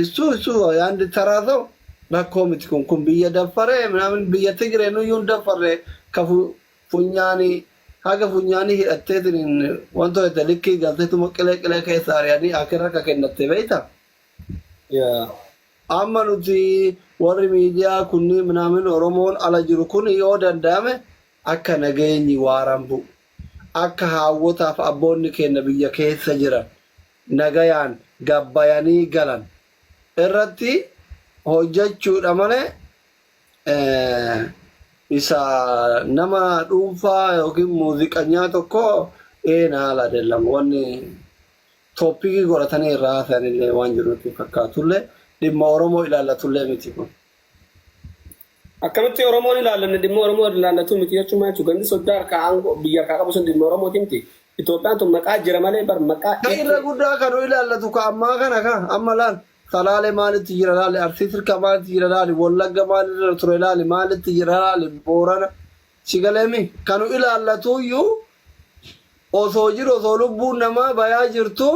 እሱ አንድ ተራ ሰው ለኮሚት ኩን ብየ ደፈረ ምናምን ብየ ትግሬ ነው ይሁን ደፈረ ከፉ ፉኛኒ ሀገ ፉኛኒ ሂደቴትን ወንቶ የተልክ ገልቴቱ መቅለቅለ ከሳሪያኒ አከረከ ከነተ በይታ አመኑቲ ወር ሚዲያ ኩኒ ምናምን ኦሮሞን አላጅሩ ኩን ይወደንዳመ አከ ነገኝ ዋራምቡ አከ ሀወታፍ አቦን ከነ ብየ ከሰ ጅራ ነገያን ገባያኒ ገላን እረቲ hojjechuudha malee isa nama dhuunfaa yookiin muuziqanyaa tokko haala adeelam wanni tooppikii godhatanii irraa haasa'anillee waan jirutti fakkaatullee dhimma Oromoo ilaallatullee miti kun. Akkamitti Oromoon ilaallanne dhimma Oromoo ilaallatu miti jechuun maal ganni sodaa harkaa biyya harkaa qabu sun dhimma Oromooti miti. Itoophiyaan tun maqaa jira malee bar maqaa. Kan irra guddaa kan ilaallatu ka ammaa kana ka amma laal. Salale maalitti jira laali arsiisirka maalitti jira laali wallagga maalirra ture laali maalitti jira laali boorana sigaleemi kanu ilaallatuyyuu osoo jiru osoo lubbuun namaa bayaa jirtu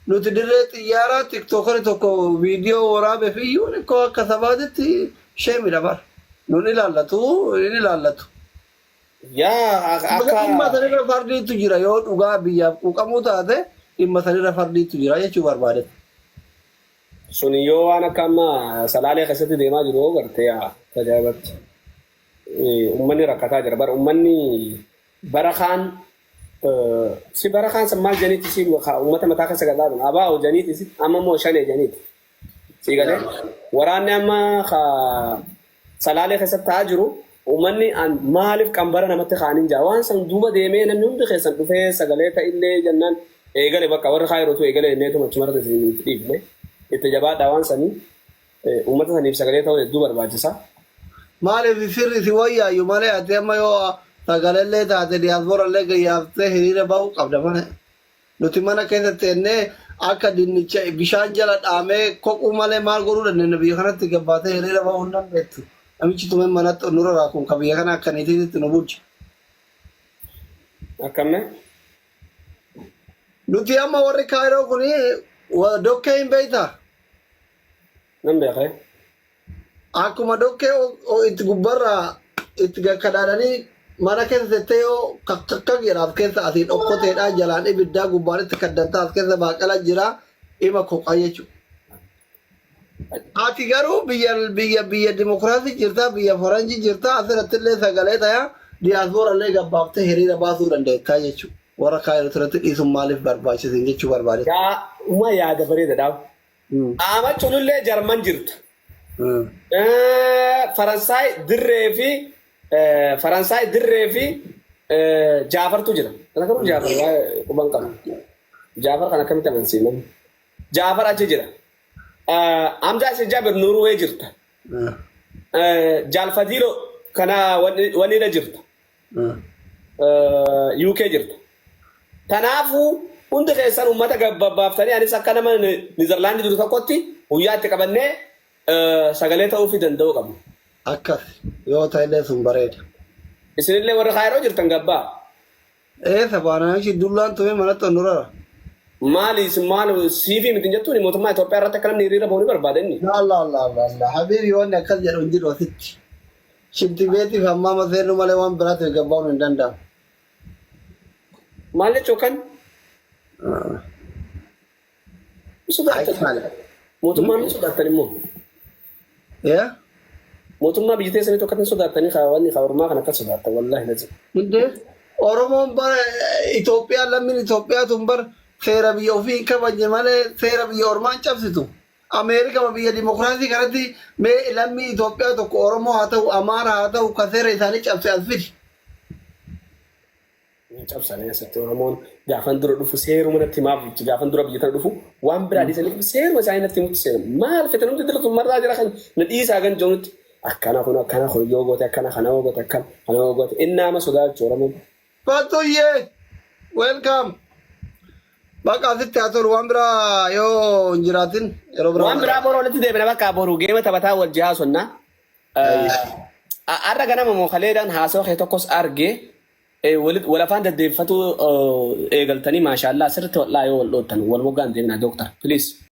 nuti dirree xiyyaaraa tiktokari tokko viidiyoo waraabe fiyyuun ikkoo akka sabaatitti sheemi dabar nun ilaallatu in ilaallatu. Dhimma sanirra fardiitu jira yoo dhugaa biyyaaf quuqamuu taate dhimma sanirra fardiitu jira jechuu barbaadetti. Suniyoo waan akka amma salaalee keessatti deemaa jiru gartee tajaajilatti uummanni rakkataa jira bara uummanni barakaan si barakaan maal janiiti si uummata mataa keessa galaa abaa janiiti si amma moo shanee janiiti si galee waraanni amma salaalee keessatti taa jiru uummanni maaliif qambara namatti kaaniin jaa waan san duuba deemee namni hundi keessan dhufee sagalee ta'illee jennaan eegale bakka warra kaayirotu eegale inneetu machumarra dhiifne. Itti jabaadhaa waan sanii uummata saniif sagalee ta'uu hedduu barbaachisa. Maaliif sirri si wayyaayyuu malee ati amma yoo sagaleellee taate diyaaspoorallee gayyaaftee hiriira bahuu qabda malee. Nuti mana keessatti ennee akka dinnicha bishaan jala dhaamee kophuu malee maal godhuu dandeenya biyya kanatti gabbaatee hiriira bahuu hin dandeettu. Namichi tumee manatti nurra raakuun ka biyya kana akkaniitiitti nu bulcha. Akkamne? Nuti amma warri kaayiroo kuni dokkee hin beektaa? Nan beekee. Akkuma dokkee itti gubbarraa itti gakkadaadhanii mana keessa tettee yoo kakka jedhaaf keessa asii dhokkoteedhaa jalaan ibiddaa gubbaan itti kaddantaa as keessa baaqala jira ima koqaa jechuudha. Ati garuu biyya dimokiraasii jirtaa biyya faranjii jirtaa asirratti illee sagalee ta'aa diyaaspoorallee gabbaaftee hiriira baasuu dandeettaa jechuudha. Warra kaayiroo irratti dhiisuun maaliif barbaachisin jechuu barbaade. Uma yaada bareedaadha. Ama culullee Jarman jirtu. Faransaay dirree fi Jaafartu jira. Kana kamuu Jaafar quban qabu. Jaafar kan akkamitti amansiisan. Jaafar achi jira. Amjaa isa Jaabir Nuurwee jirta. Jaalfadiiroo kana waliin jirta. UK jirta. Kanaafuu hundi keessan uummata gabbaaftanii anis akka nama Niizerlaandii jiru tokkotti guyyaa itti qabannee sagalee ta'uu fi danda'uu qabu. Akkas yoo ta'ellee sun bareeda. Isinillee warra kaayiroo jirtan gabbaa. Sabaanaa ishii dullaan tumee manatti onurara. Maali siifi miti jettuun mootummaa Itoophiyaa irratti akka namni hiriira bahuu ni barbaada inni. Allah habiibi wanni akkas jedhu hin jiru asitti. Shibdibeetiif hammaa maseennu malee waan biraatiif gabbaa'uun hin danda'amu. Maal jechuu kan? Mootummaan ni sodaatan immoo. Mootummaa biyya teessanii tokkotti sodaatanii wanni kaawwamaa kan akka sodaatan wallaahi na jiru. Oromoon bara Itoophiyaa lammiin Itoophiyaa tun bara seera biyya ofii hin kabajne malee seera biyya ormaan cabsitu. Ameerika biyya dimokiraasii kanatti mee lammii Itoophiyaa tokko Oromoo haa ta'u Amaara haa ta'u kan seera isaanii cabse as fidi. Cabsanii asitti Oromoon gaafan dura dhufu seeruma natti himaaf gaafan dura biyya tana dhufu waan biraa dhiisanii seeruma isaanii natti himutti seera maal fete namni dila tummarraa jira kan na dhiisaa kan jirutti akkana kun yoo goote akkana kana yoo goote akkana kana yoo goote inni nama sodaachuu Oromoon. Fattuyyee welcome. Bakka asitti haa tolu waan biraa yoo hin jiraatin yeroo biraa. Waan biraa boroo walitti deebina bakka boruu geema taphataa wal jihaa sonnaa. Arra ganama mookaleedhaan haasawaa kee tokkos argee. ولفان تدفعتوا إيجالتاني ما شاء الله سرت والله يوم لوتن والموجان دينا دكتور بليز